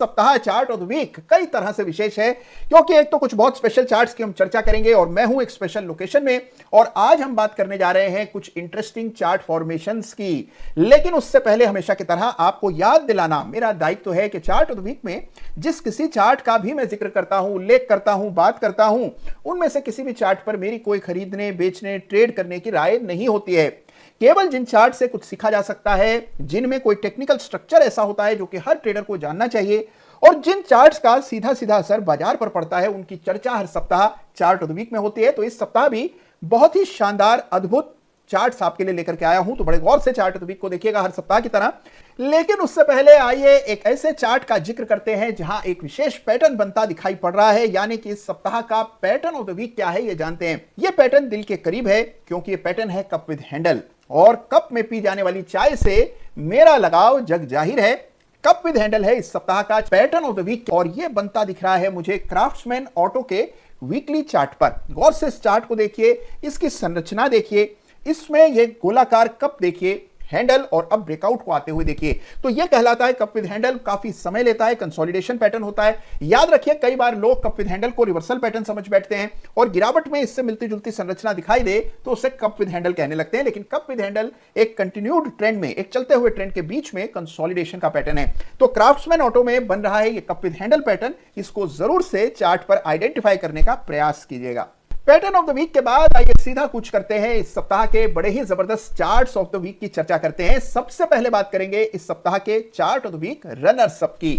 सप्ताह chart of the week कई तरह से विशेष है क्योंकि एक तो कुछ बहुत स्पेशल चार्ट्स की हम चर्चा करेंगे और मैं हूं एक स्पेशल लोकेशन में और आज हम बात करने जा रहे हैं कुछ इंटरेस्टिंग चार्ट फॉर्मेशंस की। लेकिन उससे पहले हमेशा की तरह आपको याद दिलाना मेरा दायित्व है कि चार्ट ऑफ द वीक में जिस किसी चार्ट का भी मैं जिक्र करता हूं, उल्लेख करता हूं, बात करता हूं, उनमें से किसी भी चार्ट पर मेरी कोई खरीदने, बेचने, ट्रेड करने की राय नहीं होती है। केवल जिन चार्ट से कुछ सीखा जा सकता है, जिनमें कोई टेक्निकल स्ट्रक्चर ऐसा होता है जो कि हर ट्रेडर को जानना चाहिए और जिन चार्ट्स का सीधा सीधा असर बाजार पर पड़ता है, उनकी चर्चा हर सप्ताह चार्ट ऑफ द वीक में होती है। तो इस सप्ताह भी बहुत ही शानदार, अद्भुत चार्ट्स आपके लिए लेकर के आया हूं, तो बड़े गौर से चार्ट ऑफ द वीक को देखिएगा हर सप्ताह की तरह। लेकिन उससे पहले आइए एक ऐसे चार्ट का जिक्र करते हैं जहां एक विशेष पैटर्न बनता दिखाई पड़ रहा है, यानी कि इस सप्ताह का पैटर्न ऑफ द वीक क्या है ये जानते हैं। यह पैटर्न दिल के करीब है क्योंकि यह पैटर्न है कप विद हैंडल और कप में पी जाने वाली चाय से मेरा लगाव जग जाहिर है। कप विद हैंडल है इस सप्ताह का पैटर्न ऑफ द वीक और यह बनता दिख रहा है मुझे क्राफ्ट्समैन ऑटो के वीकली चार्ट पर। गौर से इस चार्ट को देखिए, इसकी संरचना देखिए, इसमें यह गोलाकार कप देखिए, हैंडल और अब ब्रेकआउट को आते हुए देखिए, तो यह कहलाता है कप विद हैंडल। काफी समय लेता है, कंसोलिडेशन पैटर्न होता है। याद रखिए कई बार लोग कप विद हैंडल को रिवर्सल पैटर्न समझ बैठते हैं और गिरावट में इससे मिलती जुलती संरचना दिखाई दे तो उसे कप विद हैंडल कहने लगते हैं। लेकिन कप विद हैंडल एक कंटिन्यूड ट्रेंड में, एक चलते हुए ट्रेंड के बीच में कंसोलिडेशन का पैटर्न है। तो क्राफ्ट्समैन ऑटो में बन रहा है ये कप विद हैंडल पैटर्न, इसको जरूर से चार्ट पर आइडेंटिफाई करने का प्रयास कीजिएगा। पैटर्न ऑफ द वीक के बाद आइए सीधा कुछ करते हैं इस सप्ताह के बड़े ही जबरदस्त चार्ट्स ऑफ द वीक की चर्चा करते हैं। सबसे पहले बात करेंगे इस सप्ताह के chart of the week runners up की।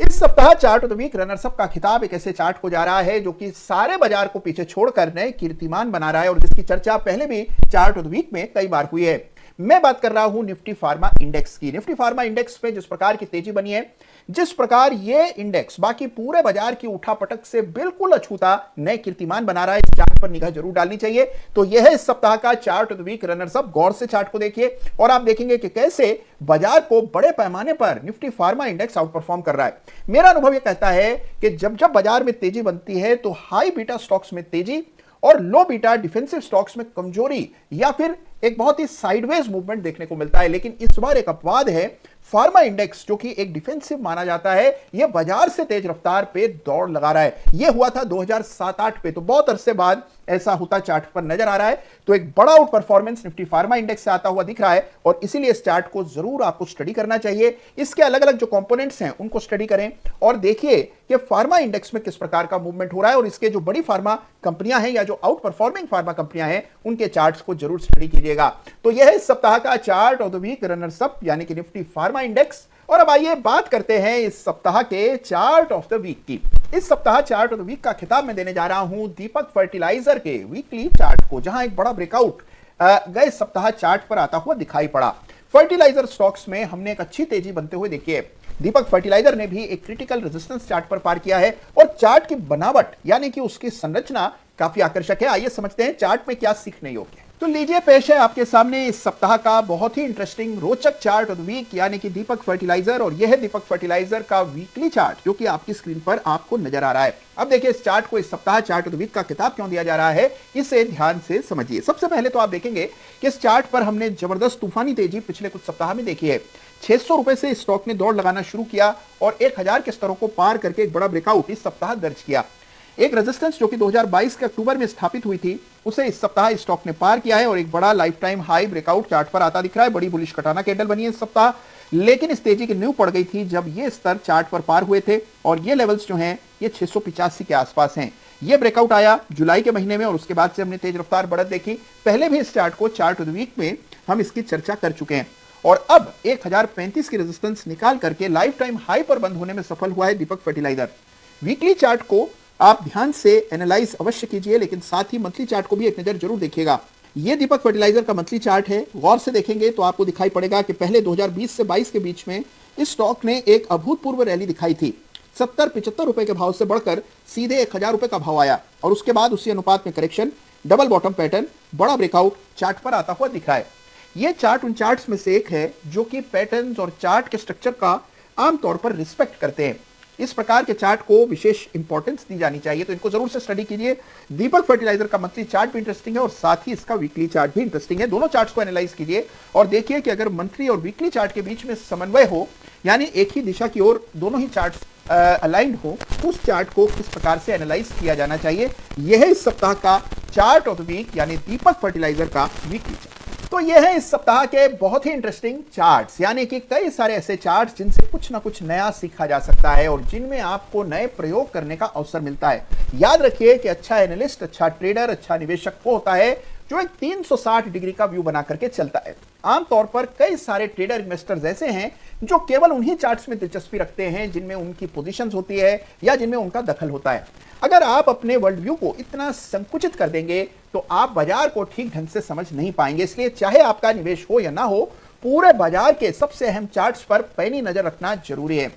इस सप्ताह chart of the week runners up का खिताब एक ऐसे चार्ट को जा रहा है जो कि सारे बाजार को पीछे छोड़कर नए कीर्तिमान बना रहा है और जिसकी चर्चा पहले भी चार्ट ऑफ द वीक में कई बार हुई है। मैं बात कर रहा हूं निफ्टी फार्मा इंडेक्स की। निफ्टी फार्मा इंडेक्स पे जिस प्रकार की तेजी बनी है, जिस प्रकार ये इंडेक्स बाकी पूरे बाजार की उठापटक से बिल्कुल अछूता नए कीर्तिमान बना रहा है, इस चार्ट पर निगाह जरूर डालनी चाहिए। तो यह है इस सप्ताह का chart of the week runners up. गौर से चार्ट को देखिए और आप देखेंगे कि कैसे बाजार को बड़े पैमाने पर Nifty pharma index out perform कर रहा है। मेरा अनुभव यह कहता है कि जब जब बाजार में तेजी बनती है तो हाई बीटा स्टॉक्स में तेजी और लो बीटा डिफेंसिव स्टॉक्स में कमजोरी या फिर एक बहुत ही साइडवेज मूवमेंट देखने को मिलता है। लेकिन इस बार एक अपवाद है, फार्मा इंडेक्स जो कि एक डिफेंसिव माना जाता है, यह बाजार से तेज रफ्तार पे दौड़ लगा रहा है। यह हुआ था 2007-8 पे, तो बहुत अरसे बाद ऐसा होता चार्ट पर नजर आ रहा है। तो एक बड़ा out performance Nifty pharma index से आता हुआ दिख रहा है और इसीलिए इस चार्ट को जरूर आपको स्टडी करना चाहिए। इसके अलग अलग जो कंपोनेंट्स हैं उनको स्टडी करें और देखिए कि फार्मा इंडेक्स में किस प्रकार का मूवमेंट हो रहा है और इसके जो बड़ी फार्मा कंपनियां हैं या जो आउट परफॉर्मिंग फार्मा कंपनियां हैं उनके चार्ट्स को जरूर स्टडी कीजिएगा। तो यह है इस सप्ताह का chart of the week runners up यानी कि निफ्टी फार्मा इंडेक्स। और अब आइए बात करते हैं इस सप्ताह के चार्ट ऑफ द वीक की। इस सप्ताह चार्ट ऑफ द वीक का खिताब मैं देने जा रहा हूं दीपक फर्टिलाइजर के वीकली चार्ट को, जहां एक बड़ा ब्रेकआउट गए सप्ताह चार्ट पर आता हुआ दिखाई पड़ा। फर्टिलाइजर स्टॉक्स में हमने एक अच्छी तेजी बनते हुए देखी है। दीपक फर्टिलाइजर ने भी एक क्रिटिकल रेजिस्टेंस चार्ट पर पार किया है और चार्ट की बनावट यानी कि उसकी संरचना काफी आकर्षक है। आइए समझते हैं चार्ट में क्या सीखने योग्य है। तो लीजिए पेश है आपके सामने इस सप्ताह का बहुत ही इंटरेस्टिंग रोचक चार्ट ऑफ द वीक यानी कि दीपक फर्टिलाइजर, और यह है दीपक फर्टिलाइजर का वीकली चार्ट जो कि आपकी स्क्रीन पर आपको नजर आ रहा है। अब देखिए इस चार्ट को इस सप्ताह चार्ट ऑफ द वीक का खिताब क्यों दिया जा रहा है, इसे ध्यान से समझिए। सबसे पहले तो आप देखेंगे कि इस चार्ट पर हमने जबरदस्त तूफानी तेजी पिछले कुछ सप्ताह में देखी है। 600 रुपए से स्टॉक ने दौड़ लगाना शुरू किया और 1000 के स्तरों को पार करके एक बड़ा ब्रेकआउट इस सप्ताह दर्ज किया। एक रेजिस्टेंस जो कि 2022 के अक्टूबर में स्थापित हुई थी, उसे इस सप्ताह स्टॉक ने पार किया है और एक बड़ा life time high breakout chart पर आता दिख रहा है। बड़ी बुलिश कटाना कैंडल बनी है इस सप्ताह, लेकिन इस तेजी की नींव पड़ गई थी जब ये स्तर चार्ट पर पार हुए थे और ये लेवल्स जो हैं ये 685 के आसपास हैं। ये ब्रेकआउट आया जुलाई के महीने में और उसके बाद से हमने तेज रफ्तार बढ़त देखी। पहले भी इस चार्ट को चार्ट ऑफ द वीक में हम इसकी चर्चा कर चुके हैं और अब 1035 की रेजिस्टेंस निकाल करके लाइफ टाइम हाई पर बंद होने में सफल हुआ है दीपक फर्टिलाइजर। वीकली चार्ट को आप ध्यान से एनालाइज अवश्य कीजिए, लेकिन साथ ही मंथली चार्ट को भी एक नजर जरूर देखिएगा। यह दीपक फर्टिलाइजर का मंथली चार्ट है। गौर से देखेंगे तो आपको दिखाई पड़ेगा कि पहले 2020 से 22 के बीच में इस स्टॉक ने एक अभूतपूर्व रैली दिखाई थी। 70-75 रुपए के भाव से बढ़कर सीधे 1000 रुपए का भाव आया और उसके बाद उसी अनुपात में करेक्शन, डबल बॉटम पैटर्न, बड़ा ब्रेकआउट चार्ट पर आता हुआ दिखा है। यह चार्ट उन चार्ट्स में से एक है जो कि पैटर्न्स और चार्ट के स्ट्रक्चर का आमतौर पर रिस्पेक्ट करते हैं। इस प्रकार के चार्ट को विशेष इंपॉर्टेंस दी जानी चाहिए, तो इनको जरूर से स्टडी कीजिए। दीपक फर्टिलाइजर का मंथली चार्ट भी इंटरेस्टिंग है और साथ ही इसका वीकली चार्ट भी इंटरेस्टिंग है। दोनों चार्ट्स को एनालाइज कीजिए और देखिए कि अगर मंथली और वीकली चार्ट के बीच में समन्वय हो, यानी एक ही दिशा की ओर दोनों ही चार्ट्स अलाइंड हो उस चार्ट को किस प्रकार से एनालाइज किया जाना चाहिए, यह इस सप्ताह का चार्ट ऑफ द वीक यानी दीपक फर्टिलाइजर का वीकली चार्ट। तो यह है इस सप्ताह के बहुत ही इंटरेस्टिंग चार्ट्स, यानी कि कई सारे ऐसे चार्ट्स जिनसे कुछ ना कुछ नया सीखा जा सकता है और जिनमें आपको नए प्रयोग करने का अवसर मिलता है। याद रखिए कि अच्छा एनालिस्ट, अच्छा ट्रेडर, अच्छा निवेशक वो होता है जो एक 360 डिग्री का व्यू बना करके चलता है। आमतौर पर कई सारे ट्रेडर इन्वेस्टर्स ऐसे हैं जो केवल उन्हीं चार्ट्स में दिलचस्पी रखते हैं जिनमें उनकी पोजीशंस होती है या जिनमें उनका दखल होता है। अगर आप अपने वर्ल्ड व्यू को इतना संकुचित कर देंगे तो आप बाजार को ठीक ढंग से समझ नहीं पाएंगे। इसलिए चाहे आपका निवेश हो या ना हो, पूरे बाजार के सबसे अहम चार्ट्स पर पैनी नजर रखना जरूरी है।